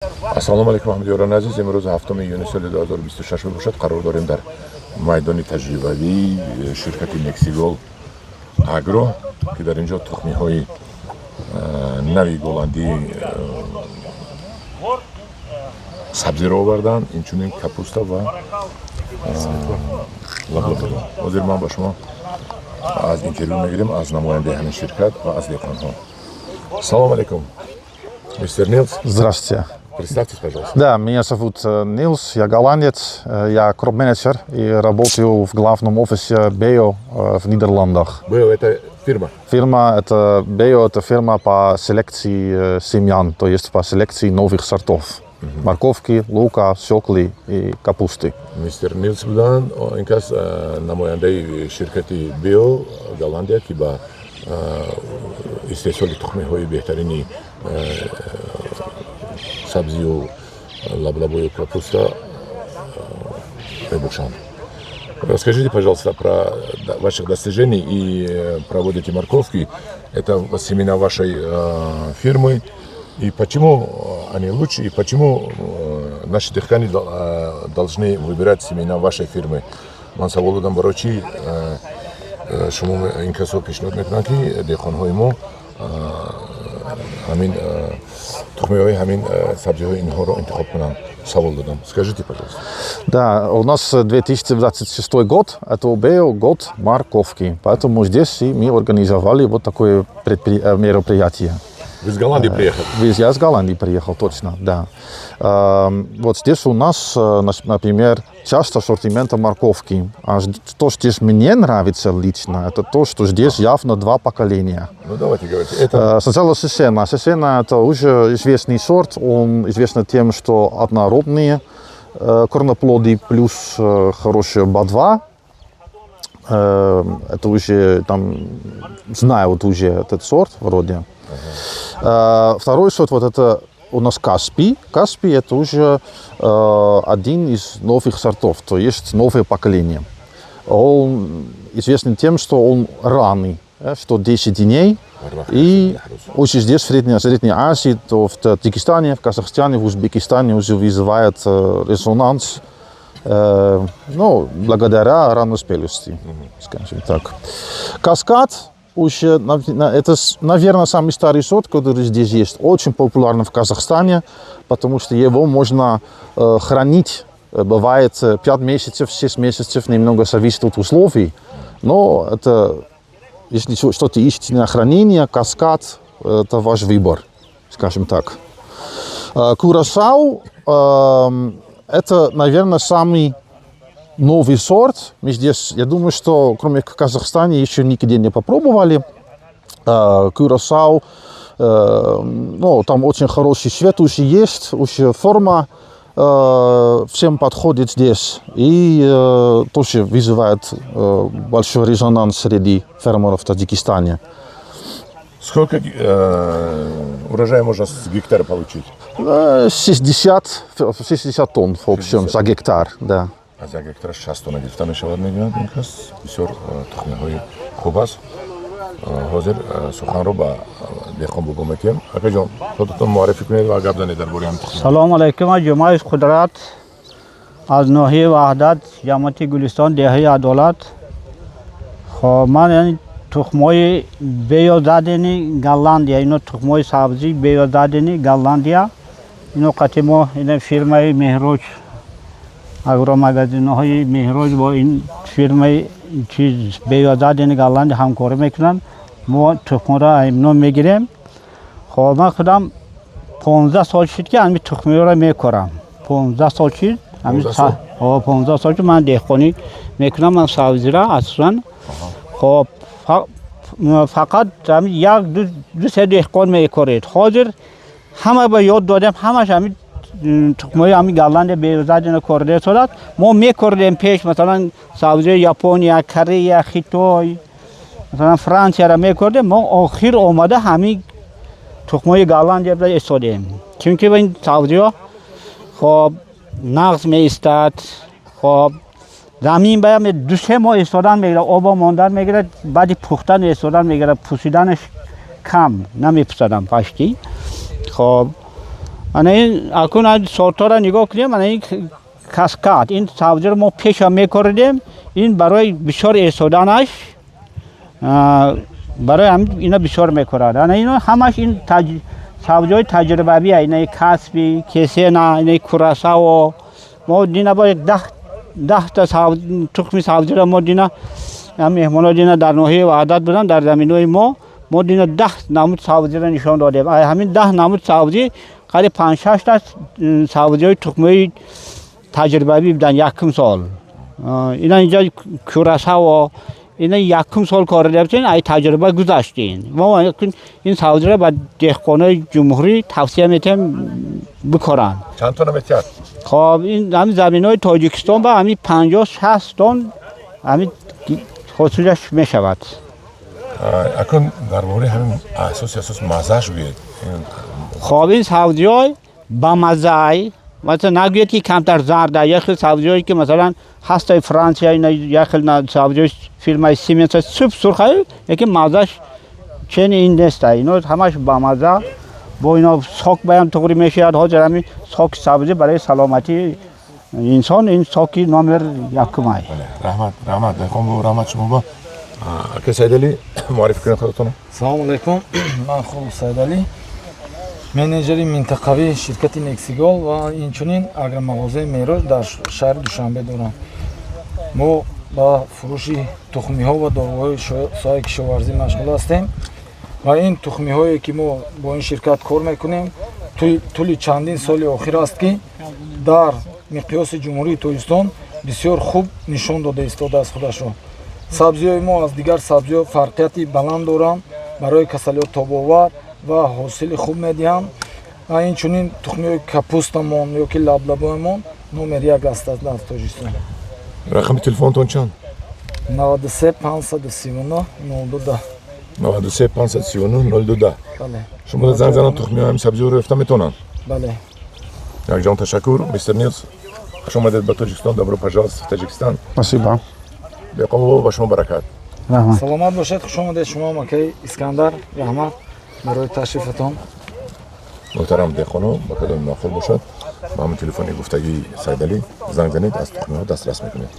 Ассалому алейкум ҳамидёрон азиз, имрӯз 7 июни соли 2026 мебошад. Қарор дорем дар майдони таҷрибавии ширкати Мексигол Агро, ки дар инҷо тухмиҳои нави голландии сабзиро оварданд, инчунин капуста ва лаблабудо. ҳозир ман ба шумо аз интервю мегирем аз намояндаи ҳамин ширкат ва аз деҳқонҳо. Салому алейкум, мистер Нилс. Здравствуйте. Представьтесь, пожалуйста. Да, меня зовут Нилс, я голландец, я кроп-менеджер и работаю в главном офисе Beo в Нидерландах. Beo – это фирма? Beo – это фирма по селекции семян, то есть по селекции новых сортов. Морковки, лука, свеклы и капусты. Мистер Нилс будан инкас намояндаи ширкати Beo Голландия, ки ба истеҳсоли тухмиҳои беҳтарини сабзию, лаблабую, капуста мебошанд. Расскажите, пожалуйста, про ваших достижений и проводите морковки. Это семена вашей фирмы. И почему они лучше, и почему наши дыхкани должны выбирать семена вашей фирмы? Мансаволудан барочи шумо инкасо пешниҳод мекунанд ки деҳқонҳои мо ҳамин тухмиҳои ҳамин сабзиҳои инҳоро интихоб кунанд. Савол додам. Скажите, пожалуйста. Да, у нас 2026 год, это Beo год морковки, поэтому здесь и мы организовали вот такое мероприятие. Вы из Голландии приехали? Я из Голландии приехал, точно, да. Вот здесь у нас, например, часть ассортимента морковки. А то, что здесь мне нравится лично, это то, что здесь явно два поколения. Ну, давайте говорите. Это... Сначала Сесена. Сесена – это уже известный сорт. Он известен тем, что однородные корноплоды плюс хорошая БА2. Это уже, там, знают уже этот сорт вроде. Второй сорт, вот это у нас Каспий. Каспий – это уже один из новых сортов, то есть новое поколение. Он известен тем, что он ранний, что 10 дней. И уже здесь, в Средней Азии, то в Таджикистане, в Казахстане, в Узбекистане уже вызывает резонанс, ну, благодаря ранноспелости, скажем так. Каскад. Это, наверное, самый старый сорт, который здесь есть. Очень популярен в Казахстане, потому что его можно хранить. Бывает 5 месяцев, 6 месяцев, немного зависит от условий. Но это, если что-то ищете на хранение, Каскад – это ваш выбор, скажем так. Курасау – это, наверное, самый новый сорт. Мы здесь, я думаю, что кроме Казахстана еще нигде не попробовали. Курасау, ну, там очень хороший цвет уже есть, уже форма всем подходит здесь. И тоже вызывает большой резонанс среди фермеров в Таджикистане. Сколько урожая можно с гектара получить? 60 тонн в общем за гектар, да. Аз як гектар 60 тонна гирифта мешавад мегӯянд инкас бисёр тухмиҳои хуб аст. ҳозир суханро ба деҳқон бубо метиҳем. Акаҷон, худтон муаррифӣ кунед ва гап занед дар бораи ҳамин тухмиҳо. салому алайкум. ҷумаи қудрат аз ноҳияи ваҳдат, ҷамъияти гулистон, деҳаи адолат. хоб ман яъни тухмҳои Beo задени Голландия, ино тухмҳои сабзӣ Beo задени Голландия. ино қати мо ин фирмаи Меҳроҷ агромагазинҳои Меҳроҷ бо ин фирмаи чиз Beo задени Голландия ҳамкорӣ мекунанд. мо тухмҳоро имно мегирем. хоб ман худам 15 сол шуд ки ҳамин тухмиҳоро мекорам. 15 сол шуд. 15 сол шуд ман деҳқонӣ мекунам. ман сабзиро асосан хоб фақат як ду се деҳқон мекоред. ҳозир ҳама ба ёд додем, ҳамаш ҳамин тухмҳои ҳамин Голландия Beo задени корда шудад. мо мекордем пеш, масалан сабзии Япония, Корея, Хитой, масалан Франсияро мекордем. мо охир омада ҳамин тухмҳои Голландия бида истодем. чунки ин сабзиҳо хоб нағз меистад. хоб замин баям 2-3 моҳ истодан мегирад, обо мондан мегирад, баъди пухтан истодан мегирад, пусиданаш кам намепусадам пашти. хоб این اکنون از سورتا را نگاه کنیم این کاسکاد این سبزی رو ما پیش میکردیم این برای بسیار ایستادنش برای هم اینا بسیار میکردن اینا همش این سبزی تجربی اینا کاسبی کیسینا اینا کوراساو ما دینا با 10 تا تخم سبزی را ما دینا هم مهمانا دینا در ناحیه وحدت بودن در زمینای ما دینا 10 نمود سبزی را نشان دادیم همین 10 نمود سبزی قریب 5-6 تا سبزی تخمی تجربی بودن یکم سال اینا اینجا کوراساو اینا یکم سال کار کردن ای تجربه گذاشتین ما این سبزی را به دهقانای جمهوری توصیه میتیم بکارن چند تا نمیتیاد خب این همین زمینای تاجیکستان با همین 50-60 تن همین حاصلش میشود اکنون درباره همین اساس مزهش بگید خب این سبزی های با مزه مثلا نگوید که کمتر زرده یک خیلی سبزی هایی که مثلا هست فرانسیا یک خیلی سبزی های فیلم های سیمنس سوپ سرخه یکی مزهش چنین این نیست اینا همش با مزه با اینا ساک بیان تقریب میشه حاضر همین ساک سبزی برای سلامتی انسان این ساکی نمره یکم های رحمت دهقان رحمت شما با اکه سیدلی معرفی کنید خودتون سلام علیکم من خوب سیدلی менеҷери минтақавии ширкати Nexigol ва инчунин агромағозаи Мероҷ дар шаҳри Душанбе дорам. Мо ба фурӯши тухмиҳо ва дорӯҳои соҳаи кишоварзӣ машғул ҳастем ва ин тухмиҳое ки мо бо ин ширкат кор мекунем тӯли чандин соли охир аст ки дар миқёси ҷумҳурии Тоҷикистон бисёр хуб нишон дода истодааст худашро. Сабзиҳои мо аз дигар сабзиҳо фарқияти баланд доранд барои касалиҳо тобовар ва ҳосили хуб медиҳанд ва инчунин тухмиҳои капустамон ёки лаблабоямон номер 1 ҳастанд дар Тоҷикистон. рақами телефонтон чанд 93 539 0210 93 539 0210 бале шумо дар занг занам тухмиҳои ҳамин сабзиҳоро рафта метавонанд бале якҷон ташаккур мистер Нилс хуш омадед ба Тоҷикистон добро пожаловать в Таҷикистан Спасибо. дehqon bobo ба шумо баракат رحمت саломат бошед хуш омадед шумо макаи Искандар раҳмат барои ташрифатон муҳтарам дehqоно ба кадоми махфул бошад ба ҳамин телефони гуфтагии Сайдалӣ занг занед аз тухмиҳо дастрас мекунед